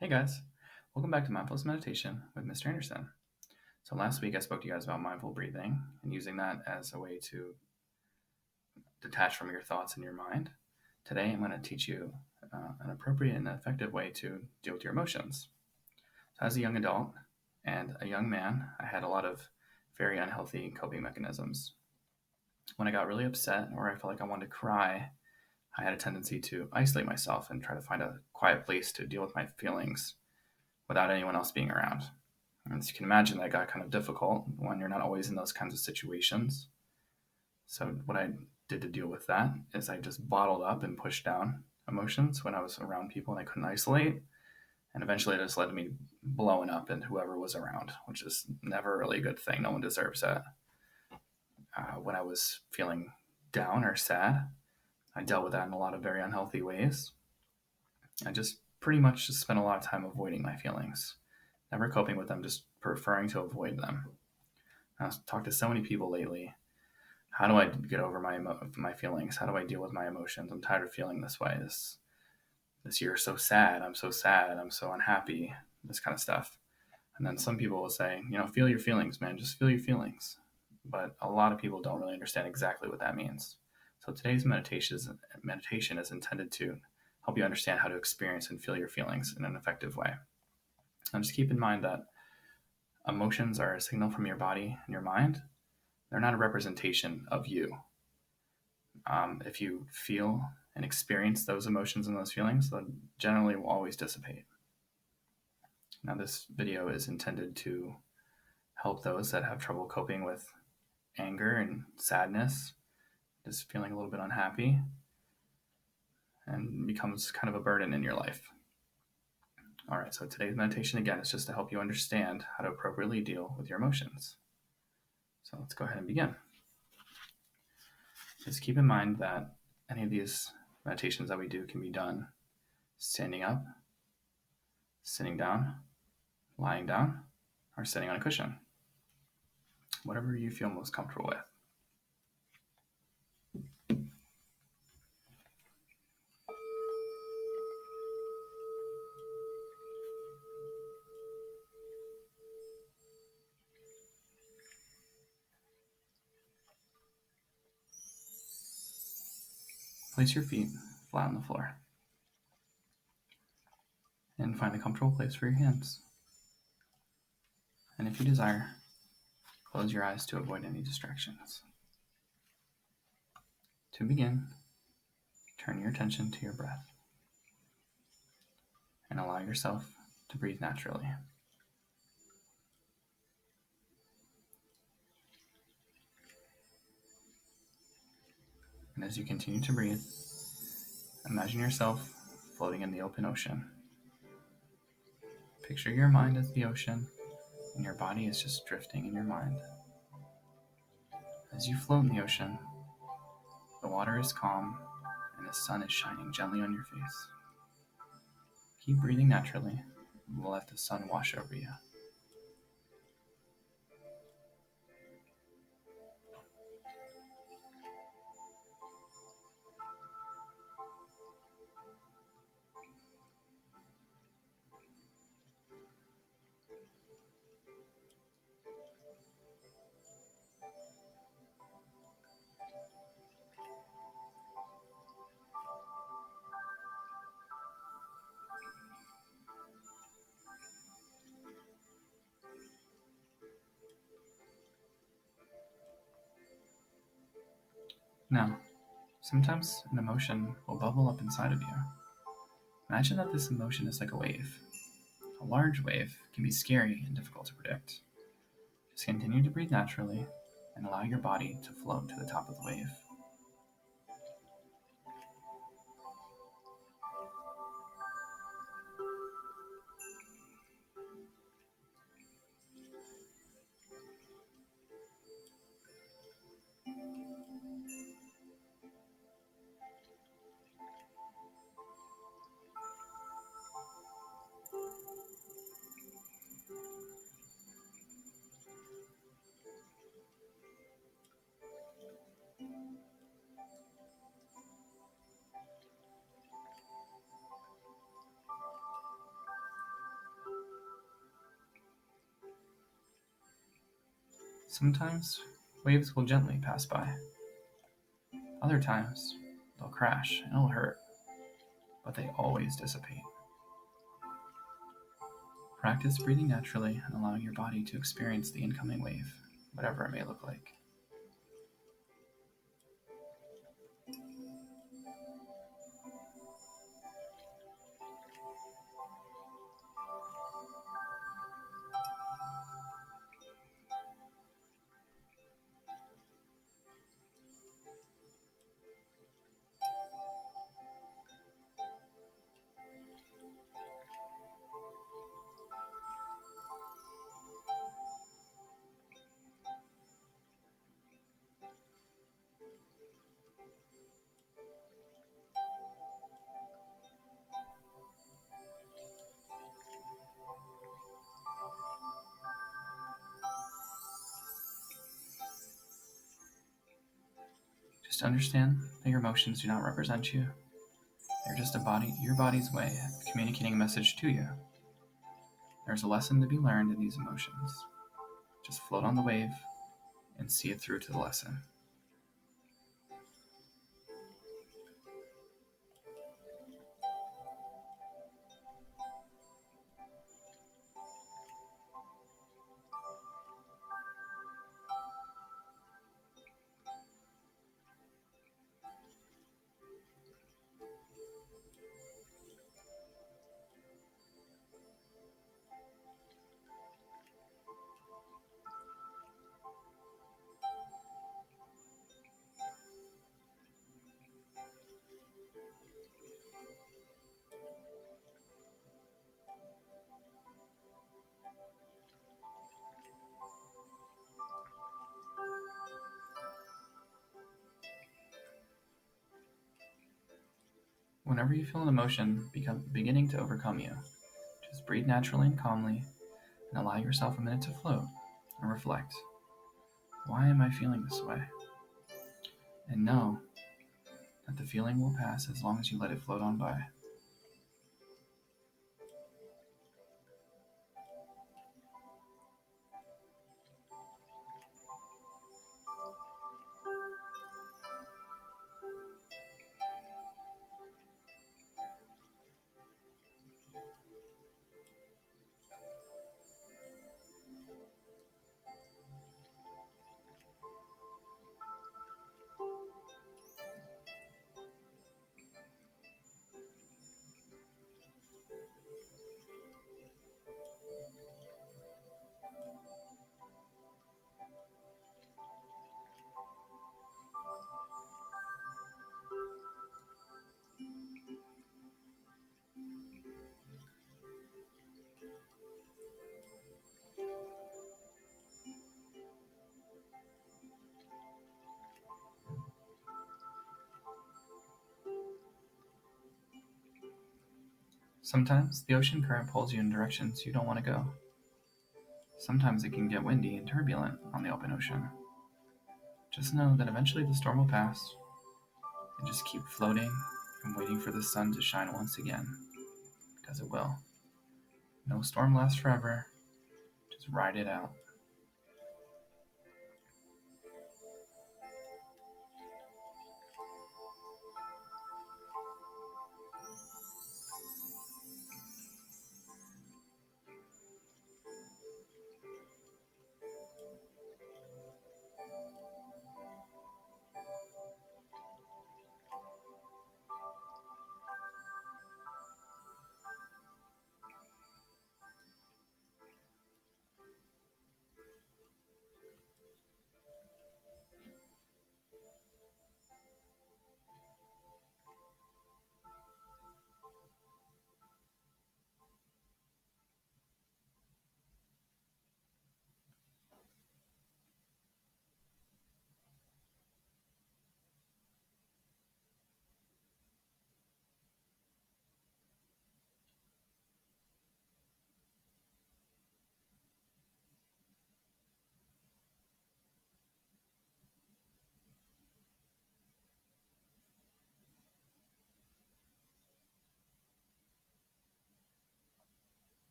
Hey guys, welcome back to Mindfulness Meditation with Mr. Anderson. So last week I spoke to you guys about mindful breathing and using that as a way to detach from your thoughts and your mind. Today I'm going to teach you an appropriate and effective way to deal with your emotions. So as a young adult and a young man, I had a lot of very unhealthy coping mechanisms. When I got really upset or I felt like I wanted to cry, I had a tendency to isolate myself and try to find a quiet place to deal with my feelings without anyone else being around. And as you can imagine, that got kind of difficult when you're not always in those kinds of situations. So what I did to deal with that is I just bottled up and pushed down emotions when I was around people and I couldn't isolate. And eventually it just led to me blowing up into whoever was around, which is never really a good thing. No one deserves that. When I was feeling down or sad, I dealt with that in a lot of very unhealthy ways. I just pretty much just spent a lot of time avoiding my feelings, never coping with them, just preferring to avoid them. I've talked to so many people lately. How do I get over my feelings? How do I deal with my emotions? I'm tired of feeling this way. This year is so sad. I'm so sad. I'm so unhappy. This kind of stuff. And then some people will say, feel your feelings, man. Just feel your feelings. But a lot of people don't really understand exactly what that means. So today's meditation is intended to help you understand how to experience and feel your feelings in an effective way. And just keep in mind that emotions are a signal from your body and your mind. They're not a representation of you. If you feel and experience those emotions and those feelings, they generally will always dissipate. Now, this video is intended to help those that have trouble coping with anger and sadness, just feeling a little bit unhappy, and becomes kind of a burden in your life. All right, so today's meditation, again, is just to help you understand how to appropriately deal with your emotions. So let's go ahead and begin. Just keep in mind that any of these meditations that we do can be done standing up, sitting down, lying down, or sitting on a cushion. Whatever you feel most comfortable with. Place your feet flat on the floor and find a comfortable place for your hands. And if you desire, close your eyes to avoid any distractions. To begin, turn your attention to your breath and allow yourself to breathe naturally. And as you continue to breathe, imagine yourself floating in the open ocean. Picture your mind as the ocean, and your body is just drifting in your mind. As you float in the ocean, the water is calm, and the sun is shining gently on your face. Keep breathing naturally, and we'll let the sun wash over you. Now, sometimes an emotion will bubble up inside of you. Imagine that this emotion is like a wave. A large wave can be scary and difficult to predict. Just continue to breathe naturally and allow your body to float to the top of the wave. Sometimes waves will gently pass by. Other times they'll crash and it'll hurt, but they always dissipate. Practice breathing naturally and allowing your body to experience the incoming wave, whatever it may look like. Just understand that your emotions do not represent you. They're just your body's way of communicating a message to you. There's a lesson to be learned in these emotions. Just float on the wave and see it through to the lesson. Whenever you feel an emotion beginning to overcome you, just breathe naturally and calmly and allow yourself a minute to float and reflect. Why am I feeling this way? And know that the feeling will pass as long as you let it float on by. Sometimes the ocean current pulls you in directions you don't want to go. Sometimes it can get windy and turbulent on the open ocean. Just know that eventually the storm will pass and just keep floating and waiting for the sun to shine once again, because it will. No storm lasts forever, just ride it out.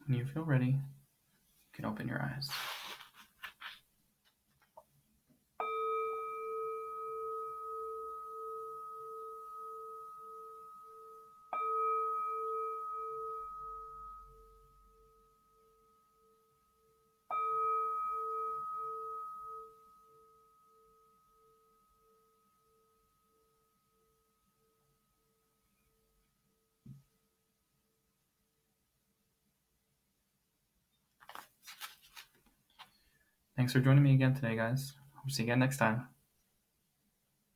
When you feel ready, you can open your eyes. Thanks for joining me again today, guys. Hope to see you again next time.